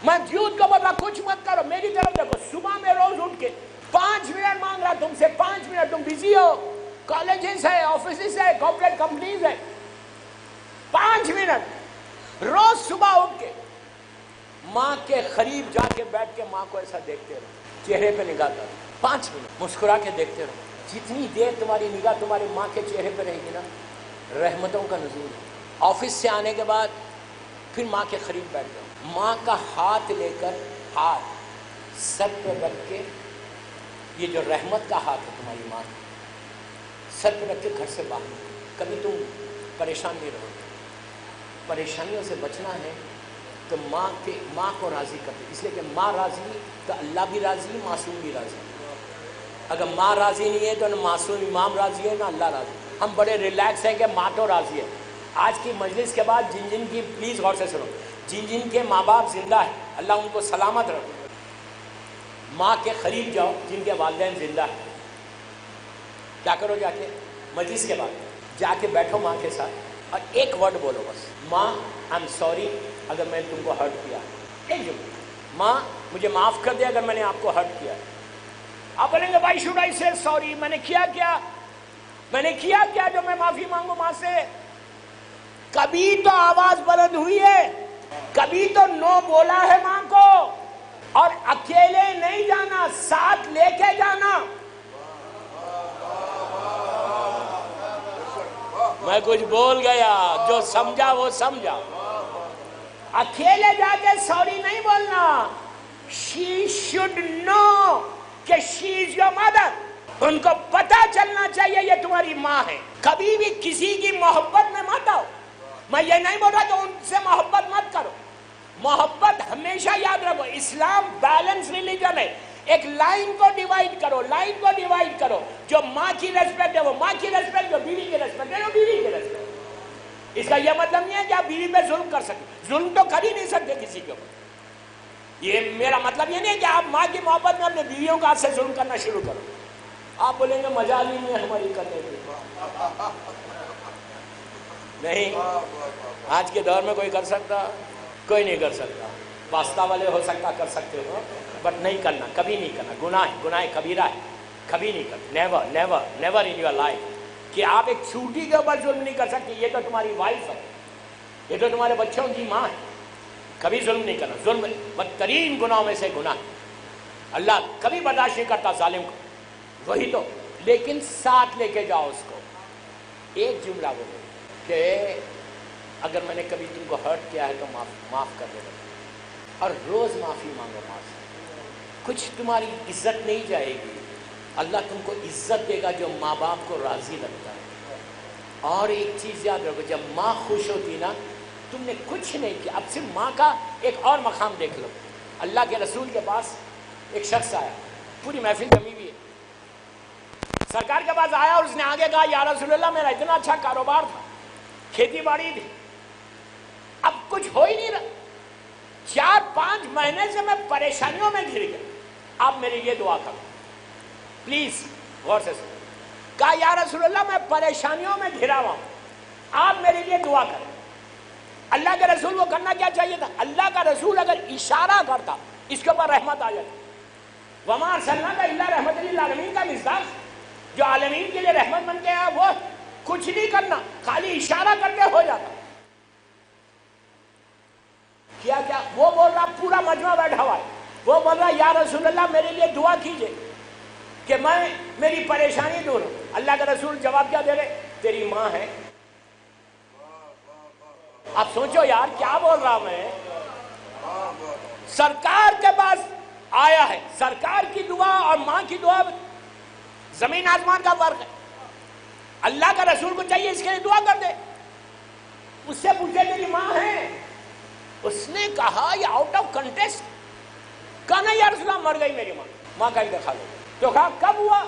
میں یوتھ کو بول رہا کچھ مت کرو، میری طرف دیکھو، صبح میں روز اٹھ کے 5 منٹ مانگ رہا تم سے، 5 منٹ، تم بزی ہو، کالجز ہے، آفیسز ہے، کارپوریٹ کمپنیز ہے، 5 منٹ روز صبح اٹھ کے ماں کے قریب جا کے بیٹھ کے ماں کو ایسا دیکھتے رہو، چہرے پہ نگاہ کرو، 5 منٹ مسکرا کے دیکھتے رہو. جتنی دیر تمہاری نگاہ تمہاری ماں کے چہرے پہ رہے گی نا، رحمتوں کا نزول ہے. آفس سے آنے کے بعد پھر ماں کے قریب بیٹھ جاؤ، ماں کا ہاتھ لے کر، ہاتھ سر پہ رکھ کے، یہ جو رحمت کا ہاتھ ہے تمہاری ماں کا، سر پہ رکھ کے گھر سے باہر نکلو. کبھی تم پریشان نہیں رہو. پریشانیوں سے بچنا ہے تو ماں کو راضی کرتے، اس لیے کہ ماں راضی تو اللہ بھی راضی، معصوم بھی راضی. اگر ماں راضی نہیں ہے تو نہ معصوم امام راضی ہے نہ اللہ راضی. ہم بڑے ریلیکس ہیں کہ ماں تو راضی ہے. آج کی مجلس کے بعد جن جن کی، پلیز غور سے سنو، جن جن کے ماں باپ زندہ ہیں اللہ ان کو سلامت رکھو. ماں کے قریب جاؤ جن کے والدین زندہ ہیں. کیا کرو؟ جا کے مجلس کے بعد جا کے بیٹھو ماں کے ساتھ اور ایک ورڈ بولو بس، ماں آئی ایم سوری اگر میں نے تم کو ہرٹ کیا. ایک جملہ، ماں مجھے معاف کر دے اگر میں نے آپ کو ہرٹ کیا. آپ بولیں گے وائی شوڈ آئی سے سوری، میں نے کیا کیا جو میں معافی مانگوں ماں سے؟ کبھی تو آواز بلند ہوئی ہے، کبھی تو نو بولا ہے ماں کو. اور اکیلے نہیں جانا، ساتھ لے کے جانا. میں کچھ بول گیا، جو سمجھا وہ سمجھا. اکیلے جا کے سوری نہیں بولنا. شی شوڈ نو کہ شی از یور مدر. ان کو پتا چلنا چاہیے یہ تمہاری ماں ہے. کبھی بھی کسی کی محبت میں مت آؤ. میں یہ نہیں بول رہا کہ ان سے محبت مت کرو، محبت ہمیشہ یاد رکھو. اسلام بیلنس ریلیجن ہے. ایک لائن کو ڈیوائیڈ کرو. جو ماں کی ریسپیکٹ ہے وہ ماں کی ریسپیکٹ، جو بیوی کی ریسپیکٹ ہے وہ بیوی کی ریسپیکٹ. اس کا یہ مطلب نہیں ہے کہ آپ بیوی پہ ظلم کر سکتے، ظلم تو کر ہی نہیں سکتے کسی کے اوپر. یہ میرا مطلب یہ نہیں ہے کہ آپ ماں کی محبت میں اپنے بیویوں کا ہاتھ سے ظلم کرنا شروع کرو. آپ بولیں گے مجال ہی نہیں ہے ہماری کرنے کی. نہیں، آج کے دور میں کوئی کر سکتا؟ کوئی نہیں کر سکتا. واسطہ والے ہو سکتا کر سکتے ہو، بٹ نہیں کرنا، کبھی نہیں کرنا. گناہ کبیرہ ہے، کبھی نہیں کرنا. نیور ان یور لائف کہ آپ ایک چھوٹی کے اوپر ظلم نہیں کر سکتے. یہ تو تمہاری وائف ہے، یہ تو تمہارے بچوں کی ماں ہے. کبھی ظلم نہیں کرنا. ظلم بدترین گناہوں میں سے گناہ. اللہ کبھی برداشت نہیں کرتا ظالم کو. وہی تو، لیکن ساتھ لے کے جاؤ اس کو. ایک جملہ بولو کہ اگر میں نے کبھی تم کو ہرٹ کیا ہے تو معاف کر دے. اور روز معافی مانگو ماں سے. کچھ تمہاری عزت نہیں جائے گی، اللہ تم کو عزت دے گا جو ماں باپ کو راضی رکھتا ہے. اور ایک چیز یاد رکھو، جب ماں خوش ہوتی نا، تم نے کچھ نہیں کیا. اب صرف ماں کا ایک اور مقام دیکھ لو. اللہ کے رسول کے پاس ایک شخص آیا، پوری محفل جمی ہوئی ہے. سرکار کے پاس آیا اور اس نے آگے کہا یا رسول اللہ میرا اتنا اچھا کاروبار تھا، کھیتی باڑی تھی، اب کچھ ہو ہی نہیں رہا. 4-5 مہینے سے میں پریشانیوں میں گھر گیا، آپ میرے لیے دعا کرو پلیز. غور سے سنو. کہا یا رسول اللہ میں پریشانیوں میں گھرا ہوا ہوں، آپ میرے لیے دعا کریں. اللہ کے رسول کو کرنا کیا چاہیے تھا؟ اللہ کا رسول اگر اشارہ کرتا اس کے اوپر رحمت آ جاتی. وما ارسلناک الا رحمۃ للعالمین کا مصداق، جو عالمین کے لیے رحمت بن کے آیا وہ کچھ نہیں کرنا، خالی اشارہ کرتے ہو جاتا. کیا وہ بول رہا، پورا مجمع بیٹھا ہوا ہے، وہ بول رہا یا رسول اللہ میرے لیے دعا کیجئے کہ میری پریشانی دور ہو. اللہ کا رسول جواب کیا دے رہے؟ تیری ماں ہے. آپ سوچو یار کیا بول رہا میں. سرکار کے پاس آیا ہے، سرکار کی دعا اور ماں کی دعا زمین آسمان کا فرق ہے. اللہ کا رسول کو چاہیے اس کے لیے دعا کر دے. اس سے پوچھے تیری ماں ہے؟ اس نے کہا یہ آؤٹ آف کنٹیسٹ. کہا نہیں یا رسول اللہ مر گئی میری ماں. ماں کا انتقال ہو. تو کہا کب ہوا؟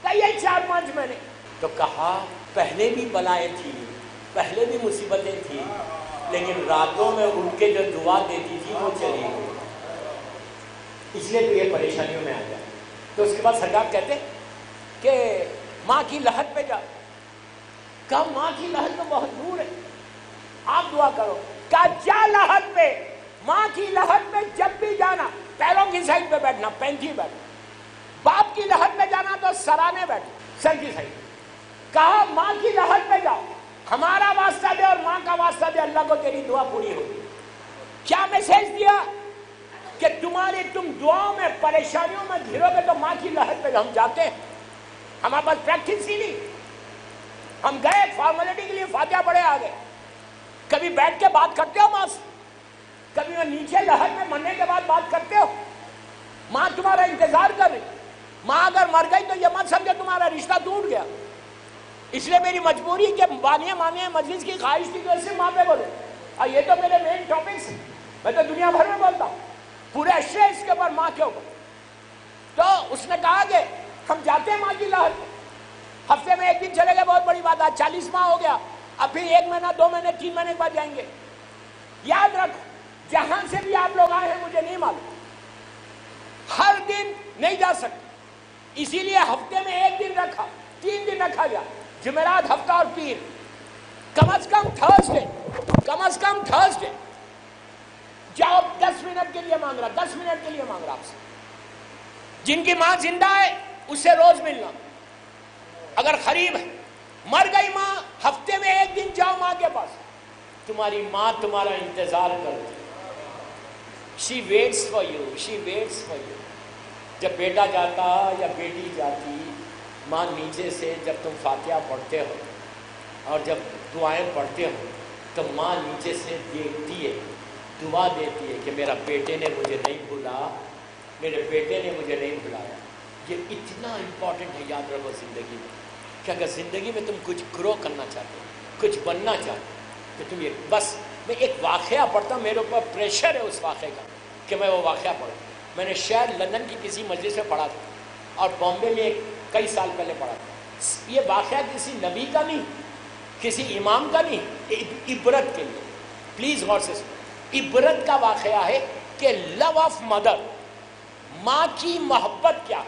کہا یہ 4-5 مہینے. تو کہا پہلے بھی بلائیں تھی، پہلے بھی مصیبتیں تھیں، لیکن راتوں میں اٹھ کے جو دعا دیتی تھی وہ چلی گئی، اس لیے تو یہ پریشانیوں میں آ جائے. تو اس کے بعد سرکار کہتے کہ ماں کی لحد پہ جا. کہا ماں کی لحد تو بہت دور ہے، آپ دعا کرو. کہا جا لحد پہ، ماں کی لحد میں جب بھی جانا پیروں کی سائڈ پہ بیٹھنا، پینتھی بیٹھنا، باپ کی لحد میں جانا تو سرانے بیٹھنا، سر کی سائڈ. کہا ماں کی لحد میں جاؤ، ہمارا واسطہ دے اور ماں کا واسطہ دے، اللہ کو تیری دعا پوری ہوگی. کیا میسج دیا؟ کہ تم دعاؤں میں پریشانیوں میں گھرو گے تو ماں کی لحد پہ ہم جاتے ہیں. ہمارے پاس پریکٹس ہی نہیں. ہم گئے فارمیلٹی کے لیے، فاتحہ پڑھے آ گئے. کبھی بیٹھ کے بات کرتے ہو ماں سے؟ کبھی میں نیچے لحد میں مرنے کے بعد بات کرتے ہو؟ ماں تمہارا انتظار کر رہی. ماں اگر مر گئی تو یہ مت سمجھو تمہارا رشتہ ٹوٹ گیا. اس لیے میری مجبوری کہ مانیے مجلس کی خواہش تھی کہ اس سے ماں پہ بولے. اور یہ تو میرے مین ٹاپکس ہیں، میں تو دنیا بھر میں بولتا ہوں، پورے اشیاء اس کے اوپر، ماں کے اوپر. تو اس نے کہا کہ ہم جاتے ہیں ماں کی لحد. ہفتے میں ایک دن چلے گئے، بہت بڑی بات. آج 40 ماہ ہو گیا، اب پھر 1 مہینہ 2 مہینے 3 مہینے کے بعد جائیں گے. یاد رکھو، جہاں سے بھی آپ لوگ آئے ہیں مجھے نہیں معلوم، ہر دن نہیں جا سکتے. اسی لیے ہفتے میں 1 دن رکھا، 3 دن رکھا گیا، جمعرات، ہفتہ اور پیر. کم از کم تھرسڈے جاؤ. 10 منٹ کے لیے مانگ رہا، 10 منٹ کے لیے مانگ رہا آپ سے. جن کی ماں زندہ ہے اس سے روز ملنا. اگر قریب ہے، مر گئی ماں، ہفتے میں 1 دن جاؤ ماں کے پاس. تمہاری ماں تمہارا انتظار کرتی. She waits for you. جب بیٹا جاتا یا بیٹی جاتی، ماں نیچے سے جب تم فاتحہ پڑھتے ہو اور جب دعائیں پڑھتے ہو تو ماں نیچے سے دیکھتی ہے، دعا دیتی ہے کہ میرا بیٹے نے مجھے نہیں بھولا، میرے بیٹے نے مجھے نہیں بھلایا. یہ اتنا امپورٹنٹ ہے، یاد رکھو زندگی میں، کہ اگر زندگی میں تم کچھ گرو کرنا چاہتے ہو، کچھ بننا چاہتے ہو، تو تم یہ بس. میں ایک واقعہ پڑھتا ہوں، میرے اوپر پریشر ہے اس واقعے کا کہ میں وہ واقعہ پڑھوں. میں نے شاید لندن کی کسی مجلس میں پڑھا تھا اور بامبے میں کئی سال پہلے پڑھا تھا. یہ واقعہ کسی نبی کا نہیں، کسی امام کا نہیں، عبرت کے لیے. پلیز غور سے سنو. عبرت کا واقعہ ہے کہ لو آف مدر، ماں کی محبت کیا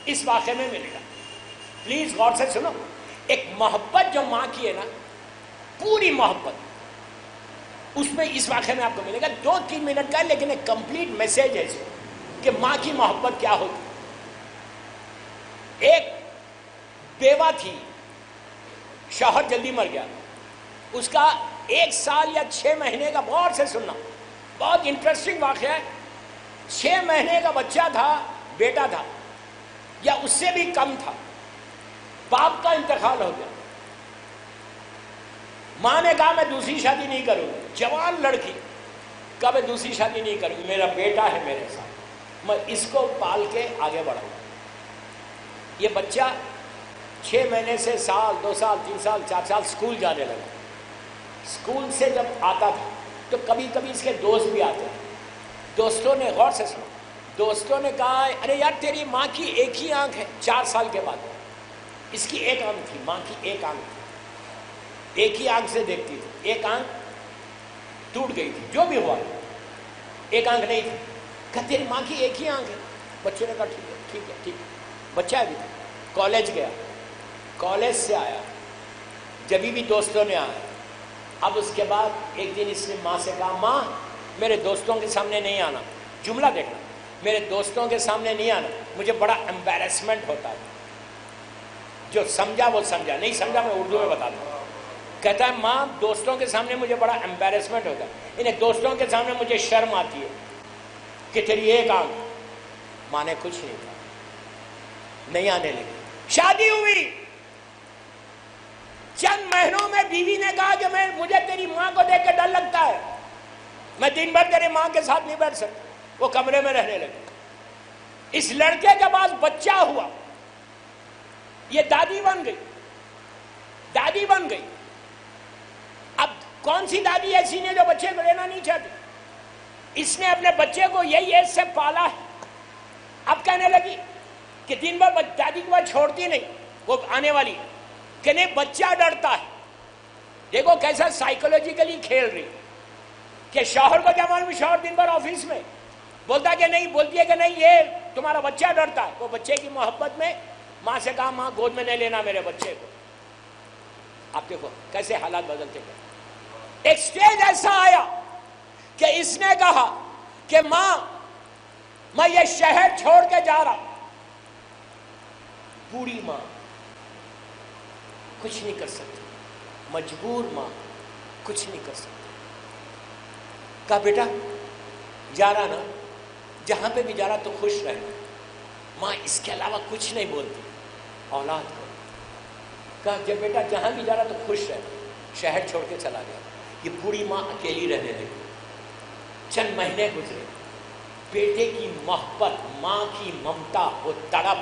اس واقعے میں ملے گا. پلیز غور سے سنو. ایک محبت جو ماں کی ہے نا، پوری محبت، اس میں اس واقعے میں آپ کو ملے گا. 2-3 منٹ کا ہے لیکن ایک کمپلیٹ میسج ہے اس میں کہ ماں کی محبت کیا ہوتی. ایک بیوہ تھی، شوہر جلدی مر گیا. اس کا 1 سال یا 6 مہینے کا، غور سے سننا، بہت انٹرسٹنگ واقعہ ہے. 6 مہینے کا بچہ تھا، بیٹا تھا یا اس سے بھی کم تھا. باپ کا انتقال ہو گیا. ماں نے کہا میں دوسری شادی نہیں کروں گی. جوان لڑکی، کہا میں دوسری شادی نہیں کروں گی، میرا بیٹا ہے میرے ساتھ، میں اس کو پال کے آگے بڑھاؤں. یہ بچہ 6 مہینے سے سال، 2 سال، 3 سال، 4 سال اسکول جانے لگا. اسکول سے جب آتا تھا تو کبھی کبھی اس کے دوست بھی آتے ہیں. دوستوں نے، غور سے سنو، دوستوں نے کہا ارے یار تیری ماں کی ایک ہی آنکھ ہے. 4 سال کے بعد اس کی ایک آنکھ تھی، ماں کی ایک آنکھ تھی، ایک ہی آنکھ سے دیکھتی تھی. ایک آنکھ ٹوٹ گئی تھی، جو بھی ہوا، ایک آنکھ نہیں تھی. کہ تیری ماں کی ایک ہی آنکھ ہے. بچے نے کہا ٹھیک ہے. بچہ ابھی تھا، کالج گیا، کالج سے آیا، جبھی بھی دوستوں نے آیا. اب اس کے بعد ایک دن اس نے ماں سے کہا ماں میرے دوستوں کے سامنے نہیں آنا. جملہ دیکھنا، میرے دوستوں کے سامنے نہیں آنا، مجھے بڑا امبیرسمنٹ ہوتا ہے. جو سمجھا وہ سمجھا، نہیں سمجھا میں اردو میں بتا دوں. کہتا ہے ماں دوستوں کے سامنے مجھے بڑا امبیرسمنٹ ہوتا ہے، انہیں دوستوں کے سامنے مجھے شرم آتی ہے کہ تیری ایک آنکھ. ماں نے کچھ نہیں کہا، نہیں آنے لگی. شادی ہوئی، چند مہینوں میں بیوی نے کہا کہ مجھے تیری ماں کو دیکھ کے ڈر لگتا ہے، میں دن بھر تیرے ماں کے ساتھ نہیں بیٹھ سکتا. وہ کمرے میں رہنے لگے. اس لڑکے کے پاس بچہ ہوا، یہ دادی بن گئی. اب کون سی دادی ایسی نے جو بچے کو لینا نہیں چاہتی؟ اس نے اپنے بچے کو یہی ایج سے پالا ہے. اب کہنے لگی کہ دن بھر دادی کے بعد چھوڑتی نہیں، وہ آنے والی کہ نہیں بچہ ڈرتا ہے. دیکھو کیسا سائیکولوجیکلی کھیل رہی کہ شوہر کو کیا معلوم، شوہر دن بھر آفس میں بولتا کہ نہیں، بولتی ہے کہ نہیں یہ تمہارا بچہ ڈرتا ہے. وہ بچے کی محبت میں ماں سے کہا ماں گود میں نہیں لینا میرے بچے کو. آپ دیکھو کیسے حالات بدلتے گئے. ایک سٹیج ایسا آیا کہ اس نے کہا کہ ماں میں یہ شہر چھوڑ کے جا رہا. بوڑھی ماں کچھ نہیں کر سکتی, مجبور ماں کچھ نہیں کر سکتی. کہا بیٹا جا رہا نا, جہاں پہ بھی جا رہا تو خوش رہنا. ماں اس کے علاوہ کچھ نہیں بولتی اولاد کو. کہا جب بیٹا جہاں بھی جا رہا تو خوش رہنا. شہر چھوڑ کے چلا گیا. یہ بوڑھی ماں اکیلی رہنے لگی. چند مہینے گزرے, بیٹے کی محبت, ماں کی ممتا, وہ تڑپ.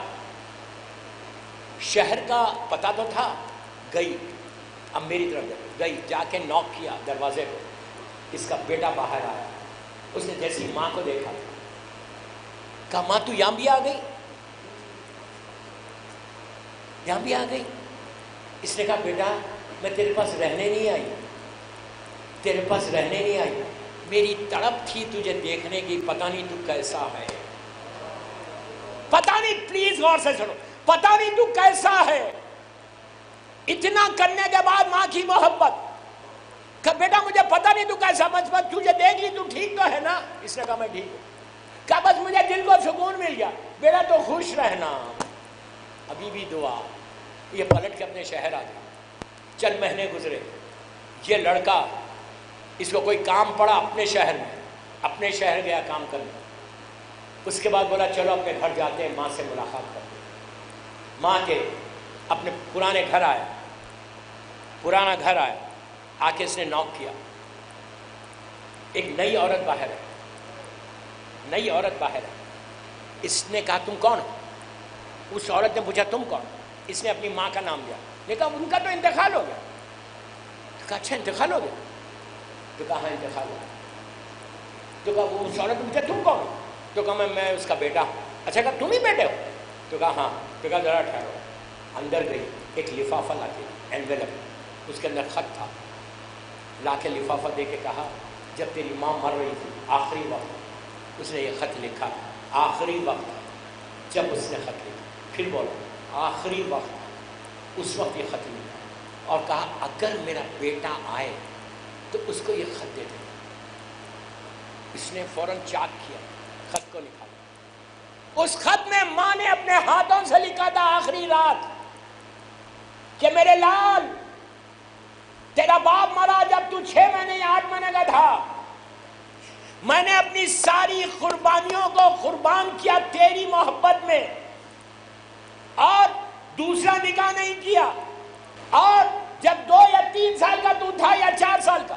شہر کا پتہ تو تھا, گئی, اب میری طرف گئی, جا کے نوک کیا دروازے کو. اس کا بیٹا باہر آیا. اس نے جیسی ماں کو دیکھا, کہا ماں تو یہاں بھی آ گئی, یہاں بھی آ گئی. اس نے کہا بیٹا میں تیرے پاس رہنے نہیں آئی, تیرے پاس رہنے نہیں آئی, میری تڑپ تھی تجھے دیکھنے کی. پتہ نہیں تو کیسا ہے, پتہ نہیں, پلیز غور سے سنو, پتہ نہیں تو کیسا ہے. اتنا کرنے کے بعد ماں کی محبت. کہ بیٹا مجھے پتہ نہیں تو کیسا, بس تجھے دیکھ لی تو ٹھیک تو ہے نا. اس نے کہا میں ٹھیک ہوں. کہا بس مجھے دل کو سکون مل گیا. بیٹا تو خوش رہنا. ابھی بھی دعا. یہ پلٹ کے اپنے شہر آ گیا. چند مہینے گزرے, یہ لڑکا, اس کو کوئی کام پڑا اپنے شہر میں, اپنے شہر گیا کام کرنے. اس کے بعد بولا چلو اپنے گھر جاتے ہیں, ماں سے ملاقات کرتے ہیں. ماں کے اپنے پرانے گھر آیا, پرانا گھر آیا. آ کے اس نے نوک کیا. ایک نئی عورت باہر ہے, نئی عورت باہر ہے. اس نے کہا تم کون ہو؟ اس عورت نے پوچھا تم کون؟ اس نے اپنی ماں کا نام لیا. نے کہا ان کا تو انتقال ہو گیا. کہا اچھا انتقال ہو گیا؟ تو کہا ہاں انتقال ہو گیا. تو کہا وہ اس عورت نے پوچھا تم کون ہو؟ تو کہا میں اس کا بیٹا. اچھا کہا تم ہی بیٹے ہو؟ تو کہا ہاں. تو کہا ذرا ٹھہرو. اندر گئی, ایک لفافہ لا کے, اینویلپ, اس کے اندر خط تھا. لا کے لفافہ دے کے کہا جب تیری ماں مر رہی تھی آخری وقت اس نے یہ خط لکھا. آخری وقت جب اس نے خط لکھا, پھر بولو آخری وقت, اس وقت یہ خط لکھا. اور کہا اگر میرا بیٹا آئے تو اس کو یہ خط دے دے. اس نے فوراً چاک کیا, خط کو لکھا. اس خط میں ماں نے اپنے ہاتھوں سے لکھا تھا آخری رات کہ میرے لال تیرا باپ مرا جب تو 6 مہینے یا 8 مہینے کا تھا. میں نے اپنی ساری قربانیوں کو قربان کیا تیری محبت میں, اور دوسرا نکاح نہیں کیا. اور جب 2 یا 3 سال کا تو تھا یا 4 سال کا,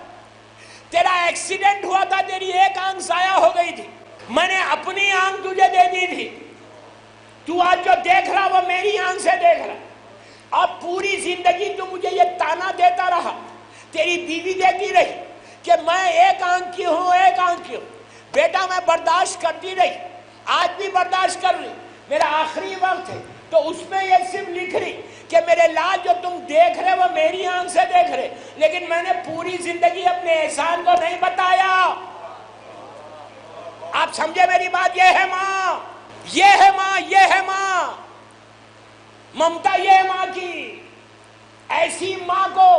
تیرا ایکسیڈنٹ ہوا تھا, تیری ایک آنکھ ضائع ہو گئی تھی, میں نے اپنی آنکھ تجھے دے دی تھی. تو آج جو دیکھ رہا وہ میری آنکھ سے دیکھ رہا. اب پوری زندگی تو مجھے یہ تانا دیتا رہا, تیری بیوی دیتی رہی کہ میں ایک آنکھ کی ہوں, ایک آنکھ کی ہوں. بیٹا میں برداشت کرتی رہی, آج بھی برداشت کر رہی. میرا آخری وقت ہے تو اس میں یہ صرف لکھ رہی کہ میرے لال جو تم دیکھ رہے وہ میری آنکھ سے دیکھ رہے, لیکن میں نے پوری زندگی اپنے احسان کو نہیں بتایا. آپ سمجھے میری بات؟ یہ ہے ماں, یہ ہے ماں, یہ ہے ماں. ممتا یہ ہے ماں کی. ایسی ماں کو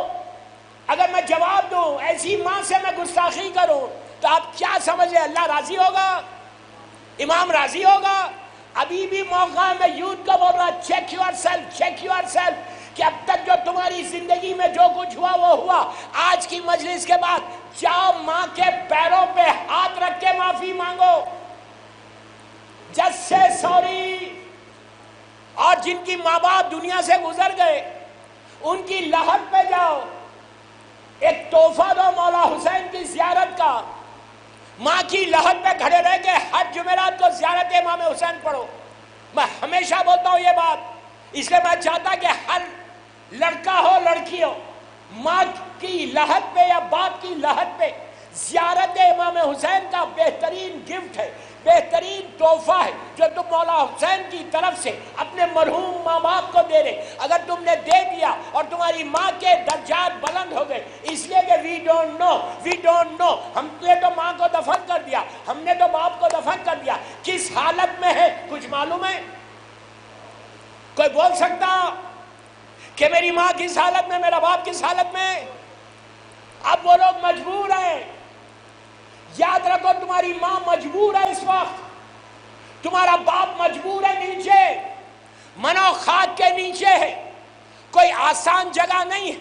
اگر میں جواب دوں, ایسی ماں سے میں گستاخی کروں, تو آپ کیا سمجھے؟ اللہ راضی ہوگا؟ امام راضی ہوگا؟ ابھی بھی موقع ہے, میں یوتھ کو بول رہا, check your self, check your self, کہ اب تک جو تمہاری زندگی میں جو کچھ ہوا وہ ہوا. آج کی مجلس کے بعد جاؤ ماں کے پیروں پہ ہاتھ رکھ کے معافی مانگو, جس سے سوری. اور جن کی ماں باپ دنیا سے گزر گئے ان کی لحد پہ جاؤ, ایک تحفہ دو مولا حسین کی زیارت کا. ماں کی لحد پہ کھڑے رہ کے ہر جمعرات کو زیارت امام حسین پڑھو. میں ہمیشہ بولتا ہوں یہ بات, اس لیے میں چاہتا کہ ہر لڑکا ہو لڑکی ہو, ماں کی لحد پہ یا باپ کی لحد پہ زیارت امام حسین کا بہترین گفٹ ہے, بہترین تحفہ ہے جو تم مولا حسین کی طرف سے اپنے مرحوم ماں باپ کو دے رہے. اگر تم نے دے دیا اور تمہاری ماں کے درجات بلند ہو گئے, اس لیے کہ وی ڈونٹ نو, ہم نے تو ماں کو دفن کر دیا, ہم نے تو باپ کو دفن کر دیا, کس حالت میں ہے کچھ معلوم ہے؟ کوئی بول سکتا کہ میری ماں کس حالت میں, میرا باپ کس حالت میں؟ اب وہ لوگ مجبور ہیں. یاد رکھو تمہاری ماں مجبور ہے اس وقت، تمہارا باپ مجبور ہے، نیچے منو خاک کے نیچے ہے، کوئی آسان جگہ نہیں ہے۔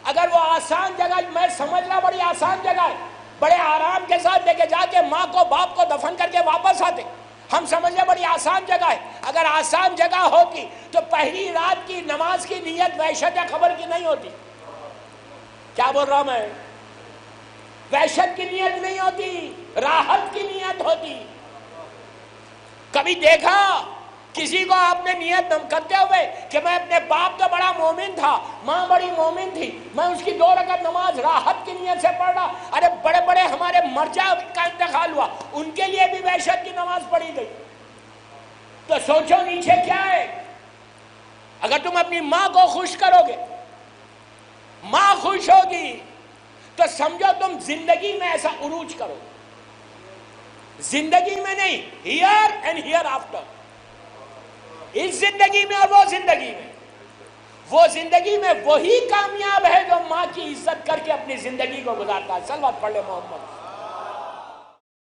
اگر وہ آسان جگہ، میں سمجھ رہا بڑی آسان جگہ ہے، بڑے آرام کے ساتھ لے کے جا کے ماں کو باپ کو دفن کر کے واپس آتے، ہم سمجھے بڑی آسان جگہ ہے۔ اگر آسان جگہ ہوتی تو پہلی رات کی نماز کی نیت وحشت یا خبر کی نہیں ہوتی۔ کیا بول رہا ہوں میں؟ وحشت کی نیت نہیں ہوتی، راحت کی نیت ہوتی۔ کبھی دیکھا کسی کو آپ نے نیت کرتے ہوئے کہ میں اپنے باپ تو بڑا مومن تھا، ماں بڑی مومن تھی، میں اس کی 2 رکعت نماز راحت کی نیت سے پڑھ رہا؟ ارے بڑے بڑے ہمارے مرجع کا انتقال ہوا، ان کے لیے بھی وحشت کی نماز پڑھی گئی۔ تو سوچو نیچے کیا ہے۔ اگر تم اپنی ماں کو خوش کرو گے، ماں خوش ہوگی، تو سمجھو تم زندگی میں ایسا عروج کرو، زندگی میں نہیں، ہیئر اینڈ ہیئر آفٹر، اس زندگی میں اور وہ زندگی میں۔ وہ زندگی میں وہی کامیاب ہے جو ماں کی عزت کر کے اپنی زندگی کو گزارتا ہے۔ صلوات پڑھ لے محمد۔